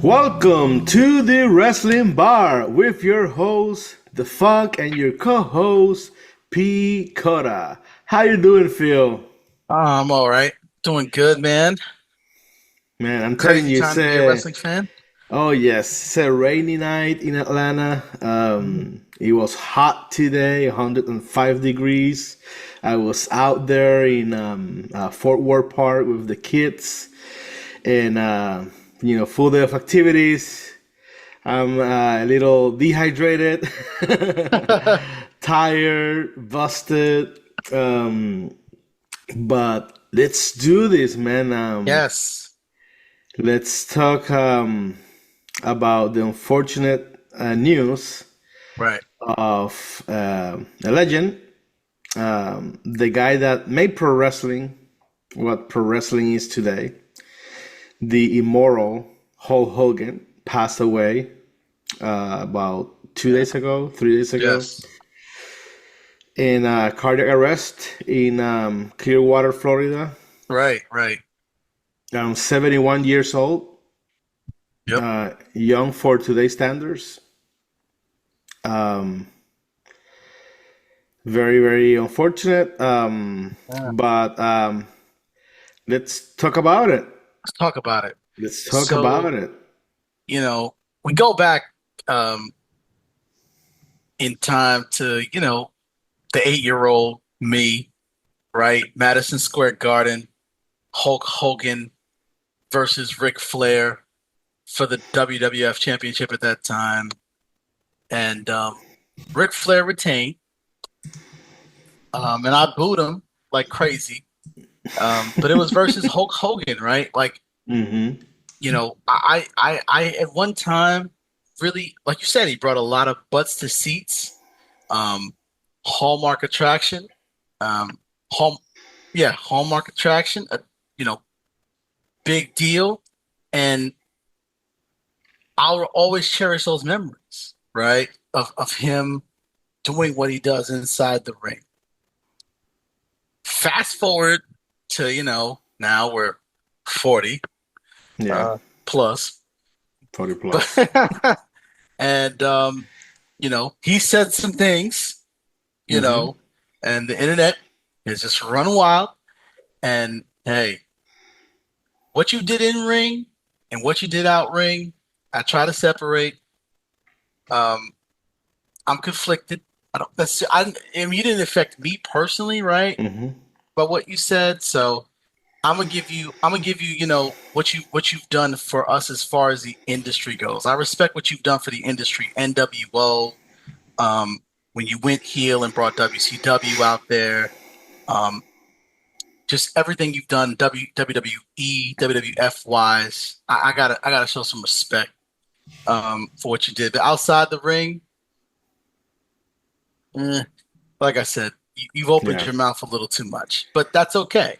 Welcome to the Wrestling Bar with your host, The Funk, and your co-host, P. Coda. How you doing, Phil? I'm all right. Doing good, man. Man, I'm telling Crazy you, time to be a wrestling fan. oh yes, it's a rainy night in Atlanta. It was hot today, 105 degrees. I was out there in Fort Worth Park with the kids, and full day of activities. I'm a little dehydrated, tired, busted. But let's do this, man. Yes. Let's talk about the unfortunate news Right. of a legend, the guy that made pro wrestling what pro wrestling is today. The Immortal Hulk Hogan passed away about 2 days ago, 3 days ago, Yes. in cardiac arrest in Clearwater, Florida. Right. Right. 71 years old, Yep. young for today's standards. Um, Very, very unfortunate. Yeah. But let's talk about it. Let's talk about it. Let's talk So, about it. we go back um in time to, the 8-year-old me, right? Madison Square Garden, Hulk Hogan versus Ric Flair for the WWF Championship at that time. And Ric Flair retained. And I booed him like crazy. But it was versus Hulk Hogan, right? Like, Mm-hmm. I at one time really, like you said, he brought a lot of butts to seats. Um, Hallmark attraction. Um, hall, yeah, Hallmark attraction. You know, big deal, and I'll always cherish those memories, right? Of him doing what he does inside the ring. Fast forward to, now we're 40 Yeah, plus. 40 plus. But and he said some things, you Mm-hmm. know, and the internet has just run wild. And hey, what you did in ring and what you did out ring, I try to separate. Um, I'm conflicted. I don't I mean, you didn't affect me personally, right? Mm-hmm. But what you said, so I'm gonna give you, what you've done for us as far as the industry goes. I respect what you've done for the industry, NWO, when you went heel and brought WCW out there, um, just everything you've done, WWE, WWF wise. I gotta show some respect for what you did. But outside the ring, eh, like I said, you've opened Yeah, your mouth a little too much, but that's okay.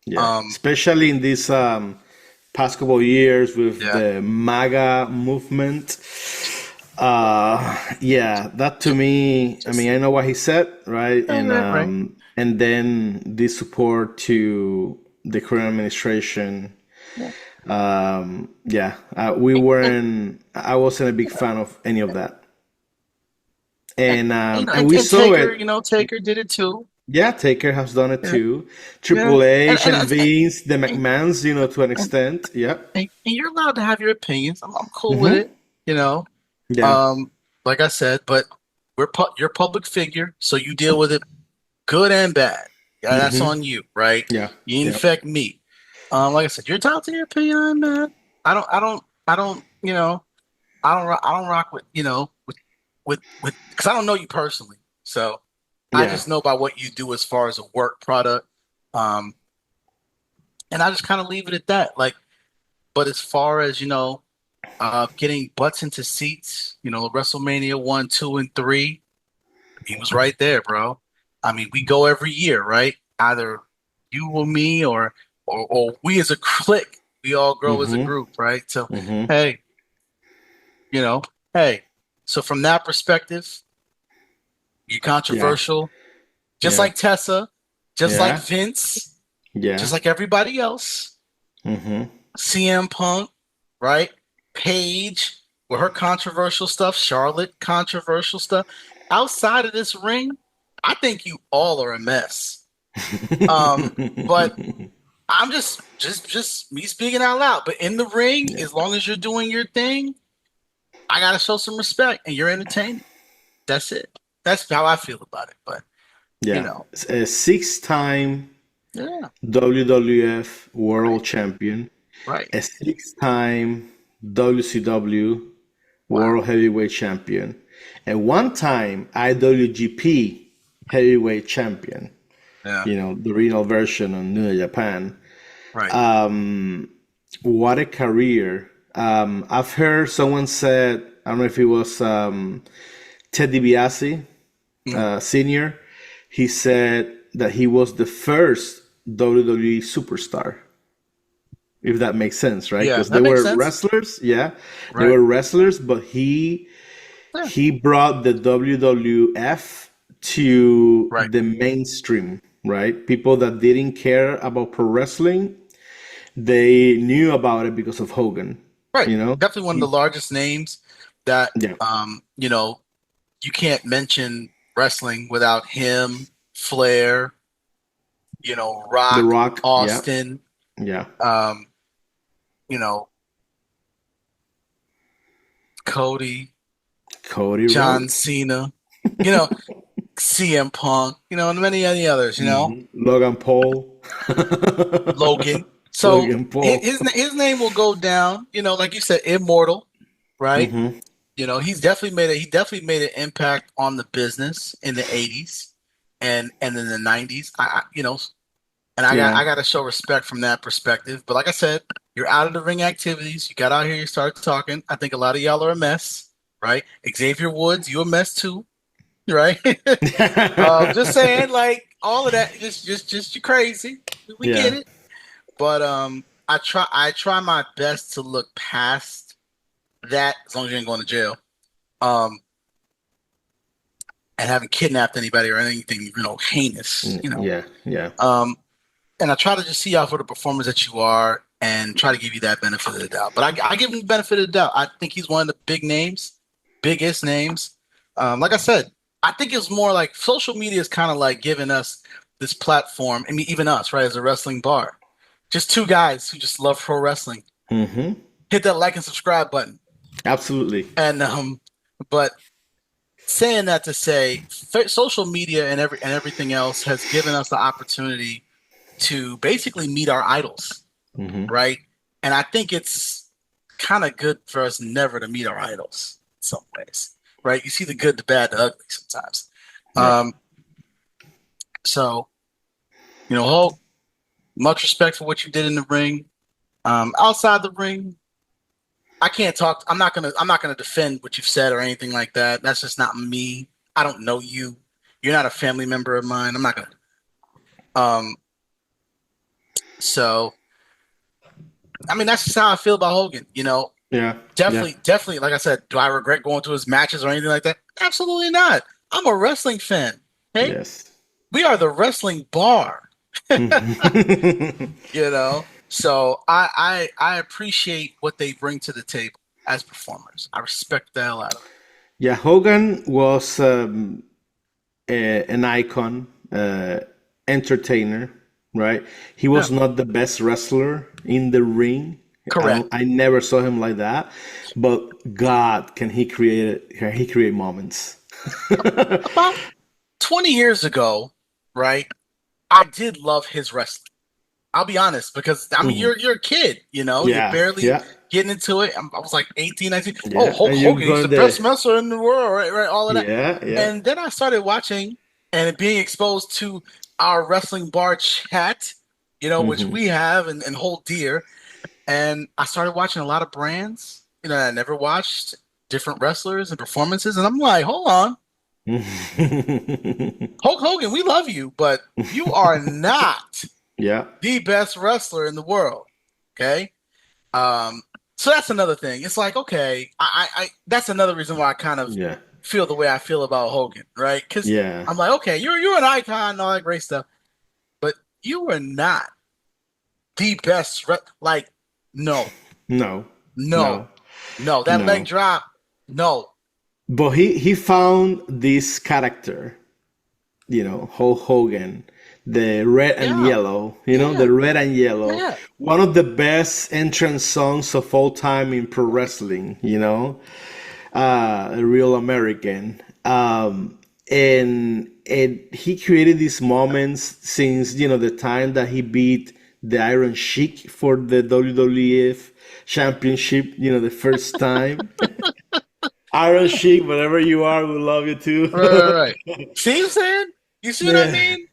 yeah. Um, Especially in these past couple of years with yeah, the MAGA movement. Yeah, that to me, I just mean, I know what he said, right? right. And then the support to the current administration. Yeah. Yeah, we weren't. I wasn't a big fan of any of that, And, and we and saw Taker, it. Taker did it too. Yeah, Taker has done it Yeah, too. yeah. Triple And H and, and and, Vince, the and, McMahons, to an and, extent. Yeah. and you're allowed to have your opinions. I'm cool with Mm-hmm. it. You know, Yeah. um, like I said, but you're a public figure, so you deal with it good and bad. Yeah, that's Mm-hmm. on you, right? Yeah. You didn't Yeah. affect me. Like I said, you're entitled to your opinion. I'm mad. I don't. I don't rock with because I don't know you personally. So I Yeah. just know by what you do as far as a work product. Um, and I just kind of leave it at that. Like, but as far as, getting butts into seats, WrestleMania 1, 2, and 3, he was right there, bro. I mean, we go every year, right? Either you or me or we as a clique, we all grow as a Mm-hmm. group, right? So Mm-hmm. hey, you know, hey. So from that perspective, you're Yeah. controversial, just Yeah. like Tessa, just like Yeah. Vince, Yeah. just like everybody else. Mm-hmm. CM Punk, right? Paige with her controversial stuff, Charlotte controversial stuff. Outside of this ring, I think you all are a mess. But I'm just me speaking out loud. But in the ring, Yeah, as long as you're doing your thing, I gotta show some respect, and you're entertaining. That's it. That's how I feel about it. But you yeah. know, A six-time yeah, WWF World Champion, right. a six-time WCW Wow. World Heavyweight Champion, a one-time IWGP Heavyweight Champion. Yeah. You know, the original version on New Japan. Right. Um, what a career. I've heard someone said, I don't know if it was Ted DiBiase, Mm. Senior. He said that he was the first WWE superstar, if that makes sense, right? Yeah, Because they that makes were sense. wrestlers, yeah, they Right. were wrestlers, but Yeah. he brought the WWF to Right. the mainstream, right? People that didn't care about pro wrestling, they knew about it because of Hogan, Right. you know? Definitely one of the largest names that Yeah, you know, you can't mention wrestling without him, Flair, The Rock, Rock, yeah, Austin, yeah, um, you know, Cody, Cody John Rhodes, Cena, you know, CM Punk, and many others. Logan Paul, Logan. So Logan his Paul. his name will go down, like you said, immortal, right? Hmm. He definitely made an impact on the business in the 80s and in the 90s. And Yeah. I got to show respect from that perspective. But like I said, you're out of the ring activities. You got out here, you started talking. I think a lot of y'all are a mess, right? Xavier Woods, you a mess too, right? Just saying, like all of that, just you crazy. We get Yeah. it. But I try my best to look past that as long as you ain't going to jail. Um, and haven't kidnapped anybody or anything, heinous. Yeah. Yeah. Um, and I try to just see y'all for the performers that you are and try to give you that benefit of the doubt. But I give him the benefit of the doubt. I think he's one of the biggest names. Like I said, I think it's more like social media is kind of like giving us this platform. I mean, even us, right, as a wrestling bar. Just two guys who just love pro wrestling. Hmm. Hit that like and subscribe button. Absolutely. And but saying that to say, social media and everything else has given us the opportunity to basically meet our idols, Hmm. right? And I think it's kind of good for us never to meet our idols in some ways, right? You see the good, the bad, the ugly sometimes. Yeah. Um, so Hulk, much respect for what you did in the ring. Outside the ring, I can't talk. I'm not gonna defend what you've said or anything like that. That's just not me. I don't know you. You're not a family member of mine. I'm not gonna. Um, so I mean, that's just how I feel about Hogan. Yeah. Yeah. Definitely. Like I said, do I regret going to his matches or anything like that? Absolutely not. I'm a wrestling fan. Hey, Yes. we are the wrestling bar. Mhm. So I appreciate what they bring to the table as performers. I respect the hell out of it. Yeah, Hogan was an icon, entertainer, right? He Yeah, was not the best wrestler in the ring. correct. I never saw him like that, but God, can he create moments? About 20 years ago, right? I did love his wrestling. I'll be honest, because I mean Mhm. you're a kid, you're Yeah, barely yeah, getting into it. I was like 18, 19. Oh, yeah. Hulk And you Hogan, go he's the in best there. wrestler in the world, right? Right, all of that. Yeah, yeah. And then I started watching and being exposed to our wrestling bar chat, which Hmm. we have and hold dear. And I started watching a lot of brands, I never watched different wrestlers and performances. And I'm like, hold on, Hulk Hogan, we love you, but you are not Yeah, the best wrestler in the world. Okay. Um, so that's another thing. It's like, okay, I that's another reason why I kind of yeah, feel the way I feel about Hogan, right? Because yeah. I'm like, okay, you're an icon and all that great stuff, but you are not the best. Like, no, No, no. no. No, that leg No. drop. No. But he found this character, Hulk Hogan, the red and Yeah. yellow, Yeah. the red and yellow, Yeah. one of the best entrance songs of all time in pro wrestling, a real American. And he created these moments since, the time that he beat the Iron Sheik for the WWF championship, the first time. Iron Sheik, whatever you are, we love you Right, right, too. right. See what I'm saying? You see what I Yeah. mean?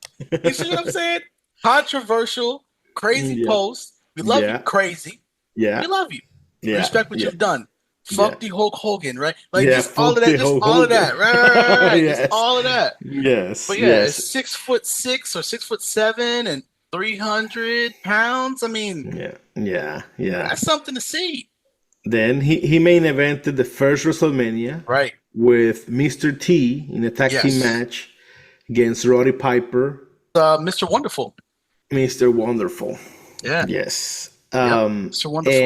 You see what I'm saying? Controversial, crazy Yeah. post. We love you, Yeah. crazy. We Yeah. love you. We Yeah. respect what Yeah. you've done. Yeah. Fuck the Hulk Hogan, right? Like Yeah. just all of Fuck that, the just whole all of Hogan. that. Right. Just Yes. all of that. Yes. But yeah, it's Yes. 6'6" or 6'7" and 300 pounds. I mean, Yeah. Yeah. Yeah. that's something to see. Then he main evented the first WrestleMania Right. with Mr. T in a tag team Yes. match against Roddy Piper, Mr. Wonderful. Mr. Wonderful. Yeah. Yes. Yep. Mr. Wonderful.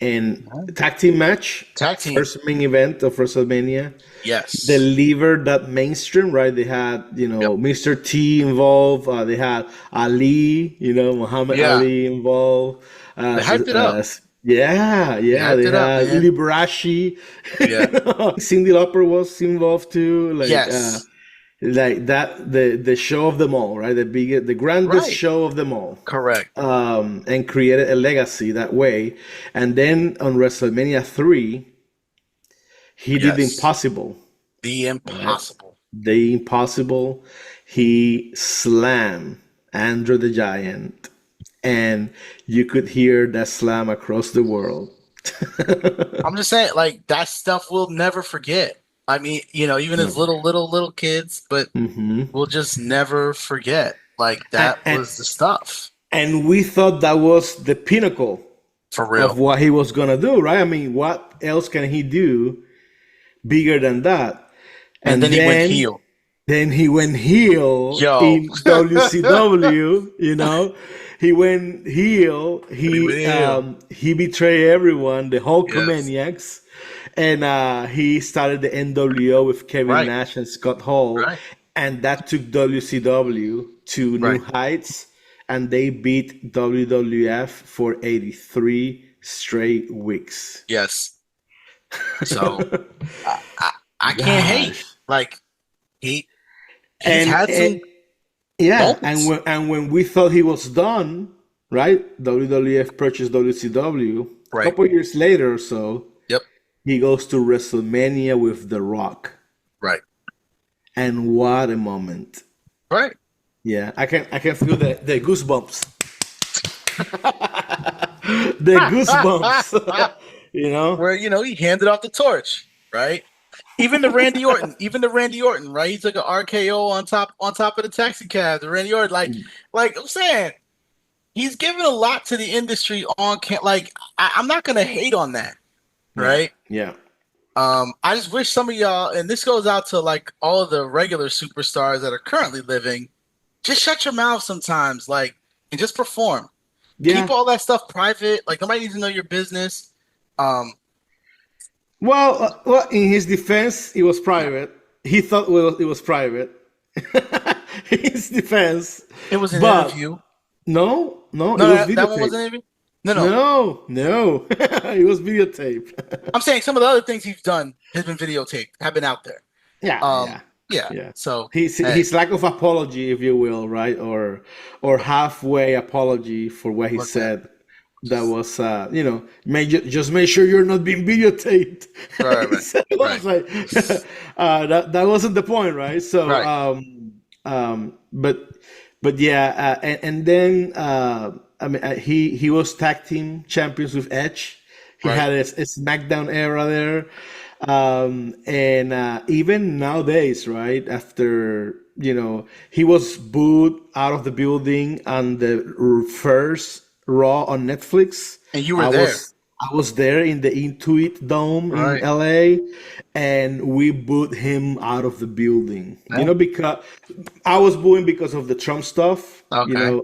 And Yeah. tag team match, Tag team. first main event of WrestleMania. Yes. Delivered that mainstream, right? They had, Yep. Mr. T involved. They had Ali, Muhammad Yeah. Ali involved. They hyped it up. Yeah, They yeah. hyped They it up, had man. Liberace. Yeah. Cyndi Lauper was involved too. Yes. Like that, the show of them all, right? The grandest Right. show of them all. Correct. And created a legacy that way. And then on WrestleMania 3, he did the Yes. impossible. The Right? impossible. The impossible. He slammed Andrew the Giant, and you could hear that slam across the world. I'm just saying, like, that stuff we'll never forget. I mean, even as Never. little kids, but Hmm. we'll just never forget. Like, And, that and was the stuff. and we thought that was the pinnacle For of real. what he was gonna do, right? I mean, what else can he do bigger than that? And And then he went then heel. Then he went heel Yo. in WCW, He went heel. And he went heel. He betrayed everyone, the Yes. Hulkamaniacs, and he started the NWO with Kevin Right. Nash and Scott Hall, Right. and that took WCW to new Right. heights, and they beat WWF for 83 straight weeks. Yes. So I can't hate. Gosh. Like, he's And, had and some Yeah, moments. and when we thought he was done, right? WWF purchased WCW. A Right. couple years later or so, Yep. he goes to WrestleMania with The Rock, Right. and what a moment! Right. Yeah, I can feel the goosebumps, the goosebumps. you know? Where, he handed off the torch, right? Even the Randy Orton, right? He took an RKO on top of the taxi cab. The Randy Orton, like I'm saying, he's given a lot to the industry like I'm not gonna hate on that, Yeah, right? yeah, I just wish some of y'all, and this goes out to like all of the regular superstars that are currently living, just shut your mouth sometimes, like, and just perform. yeah. Keep all that stuff private. Like, nobody needs to know your business. Well, in his defense, it was private. He thought it was private. His defense, It was an but interview. no, it No, was that one videotaped. wasn't even. No. No, it was videotaped. I'm saying some of the other things he's done has been videotaped, have been out there. Yeah, Um, yeah, yeah. yeah. So, hey, His lack of apology, if you will, right, or halfway apology for what he look that. said. That was, just make sure you're not being videotaped. Right, He right, said, I right, was like, that wasn't the point, right? So, right. but yeah, and then I mean, he was tag team champions with Edge. He Right. had a SmackDown era there, and even nowadays, right after he was booed out of the building on the first Raw on Netflix. And you were I there. was there in the Intuit Dome in Right. LA, and we booed him out of the building. Yeah. Because I was booing because of the Trump stuff. Okay.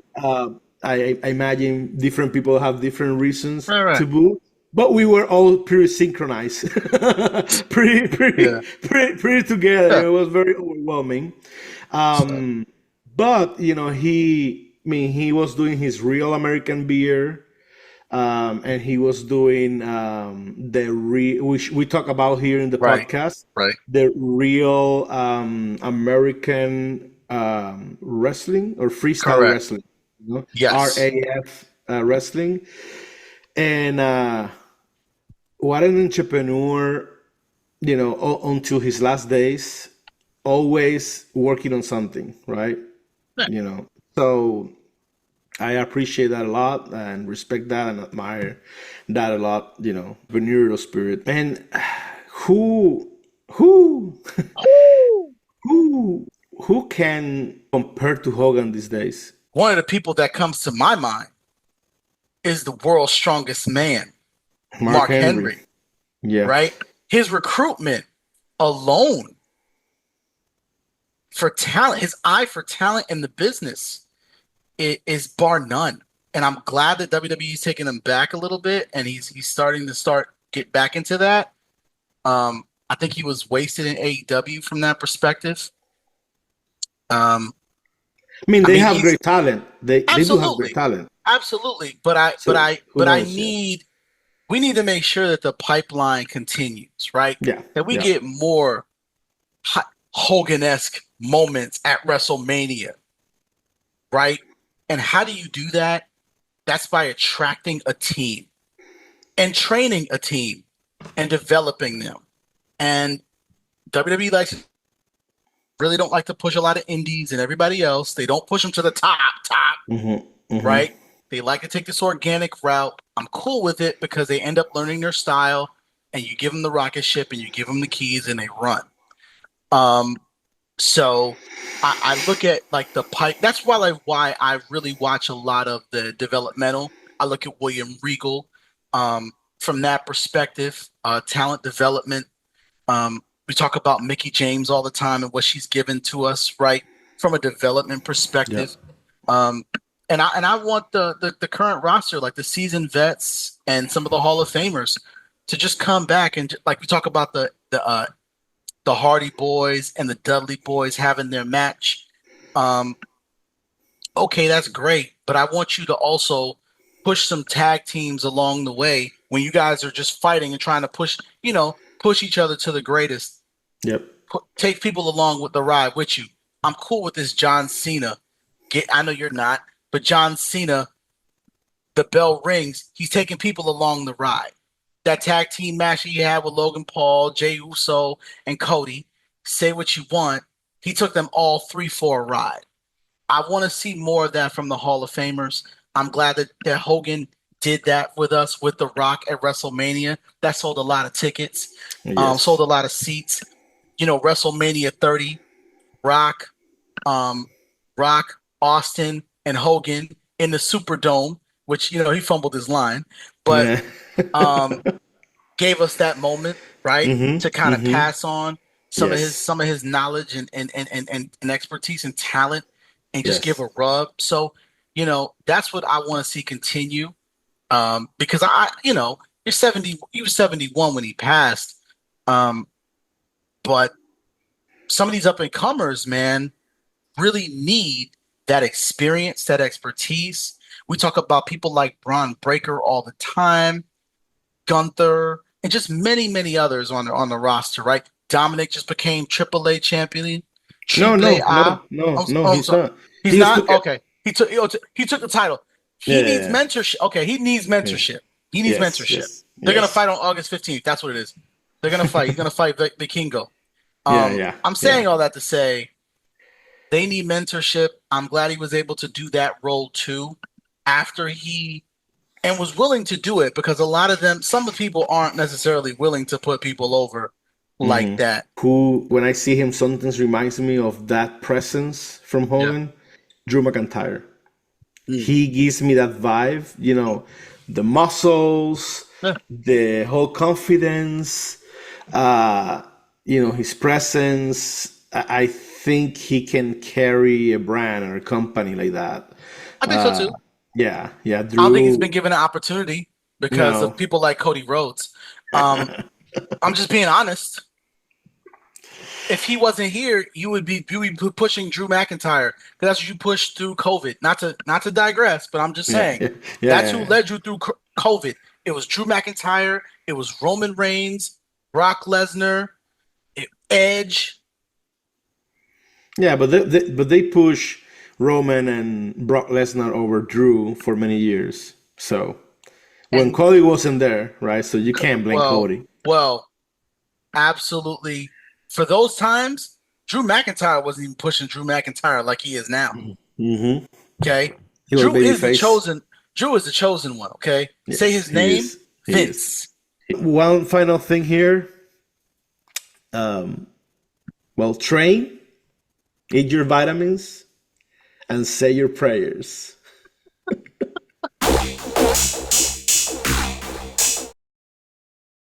I imagine different people have different reasons Right, to right. boo. but we were all pretty synchronized, Yeah. pretty together. Yeah. It was very overwhelming. So, Um, but he was doing his real American beer, and he was doing which we talk about here in the right. podcast, Right. the real American wrestling or freestyle Correct. wrestling, Yes. RAF wrestling, and what an entrepreneur, until his last days, always working on something, right? Yeah. So I appreciate that a lot and respect that and admire that a lot, entrepreneurial spirit. And who, who, Woo! who, who can compare to Hogan these days? One of the people that comes to my mind is the world's strongest man, Mark Mark Henry. Henry, Yeah. right? His recruitment alone for talent, his eye for talent in the business is bar none. And I'm glad that WWE's taking him back a little bit and he's starting to get back into that. I think he was wasted in AEW from that perspective. Um, I They mean, have he's great talent. They do have great absolutely, talent. absolutely. But I, but So I, who but I knows? Yeah. need. We need to make sure that the pipeline continues, right? Yeah. That we Yeah. get more Hogan-esque moments at WrestleMania, right? And how do you do that? That's by attracting a team and training a team and developing them. And WWE really don't like to push a lot of indies and everybody else. They don't push them to the top, Mm-hmm. Mm-hmm. right? They like to take this organic route. I'm cool with it because they end up learning their style and you give them the rocket ship and you give them the keys and they run. Um, so I look at like the pipe. That's why I really watch a lot of the developmental. I look at William Regal from that perspective, talent development. We talk about Mickey James all the time and what she's given to us, right, from a development Yeah. perspective. Um, and I want the current roster, like the seasoned vets and some of the Hall of Famers, to just come back and like we talk about the Hardy Boys and the Dudley Boys having their match. Um, okay, that's great, but I want you to also push some tag teams along the way when you guys are just fighting and trying to push each other to the greatest. Yep. Take people along with the ride with you. I'm cool with this John Cena. I know you're not, but John Cena, the bell rings. He's taking people along the ride. That tag team match he had with Logan Paul, Jey Uso, and Cody. Say what you want. He took them all three for a ride. I want to see more of that from the Hall of Famers. I'm glad that Hogan did that with us with The Rock at WrestleMania. That sold a lot of tickets, sold Yes. a lot of seats. WrestleMania 30, Rock, um, Rock, Austin, and Hogan in the Superdome, which he fumbled his line, but Yeah. um, gave us that moment, right, Mm-hmm. to kind of Mm-hmm. pass on Yes. some of his knowledge and expertise and talent and just give Yes. a rub. So, that's what I want to see continue. Because he was 71 when he passed. Um, but some of these up and comers, man, really need that experience, that expertise. We talk about people like Braun Breaker all the time, Gunther, and just many, many others on the roster, right? Dominic just became AAA champion. No, Triple no, A. no, no, no, I'm he's sorry. not. He's He just not? took it. Okay. He took the title. Yeah, He yeah, needs yeah. mentorship. Okay, he needs Yeah. mentorship. He needs Yes, mentorship. yes, They're gonna yes. fight on August 15th. That's what it is. They're gonna fight. He's gonna fight the Kingo. Yeah, yeah, I'm yeah. saying all that to say they need mentorship. I'm glad he was able to do that role too after he and was willing to do it because a lot of them, some of the people aren't necessarily willing to put people over like Mm-hmm. that. Who, when I see him, sometimes reminds me of that presence from Yeah. Hogan, Drew McIntyre. Mm. He gives me that vibe, the muscles, Yeah. the whole confidence, uh, his presence. I think he can carry a brand or a company like that. I think so Uh, too. yeah, yeah, I don't think he's Drew. been given an opportunity. because of No. people like Cody Rhodes. Um, I'm just being honest. If he wasn't here, you would be pushing Drew McIntyre because that's what you pushed through COVID. Not to digress, but I'm just Yeah, saying yeah, that's who yeah, led you through COVID. It was Drew McIntyre. It was Roman Reigns, Brock Lesnar, Edge, yeah. But they push Roman and Brock Lesnar over Drew for many years. So when and Cody wasn't there, right? So you can't blame well, Cody. well, absolutely. For those times, Drew McIntyre wasn't even pushing Drew McIntyre like he is now. Mm-hmm. Okay. He was Drew is the babyface. chosen. Drew is the chosen one. Okay. Say Yes, his he name, is. He is. Vince. One final thing here. Um, well, train, eat your vitamins, and say your prayers.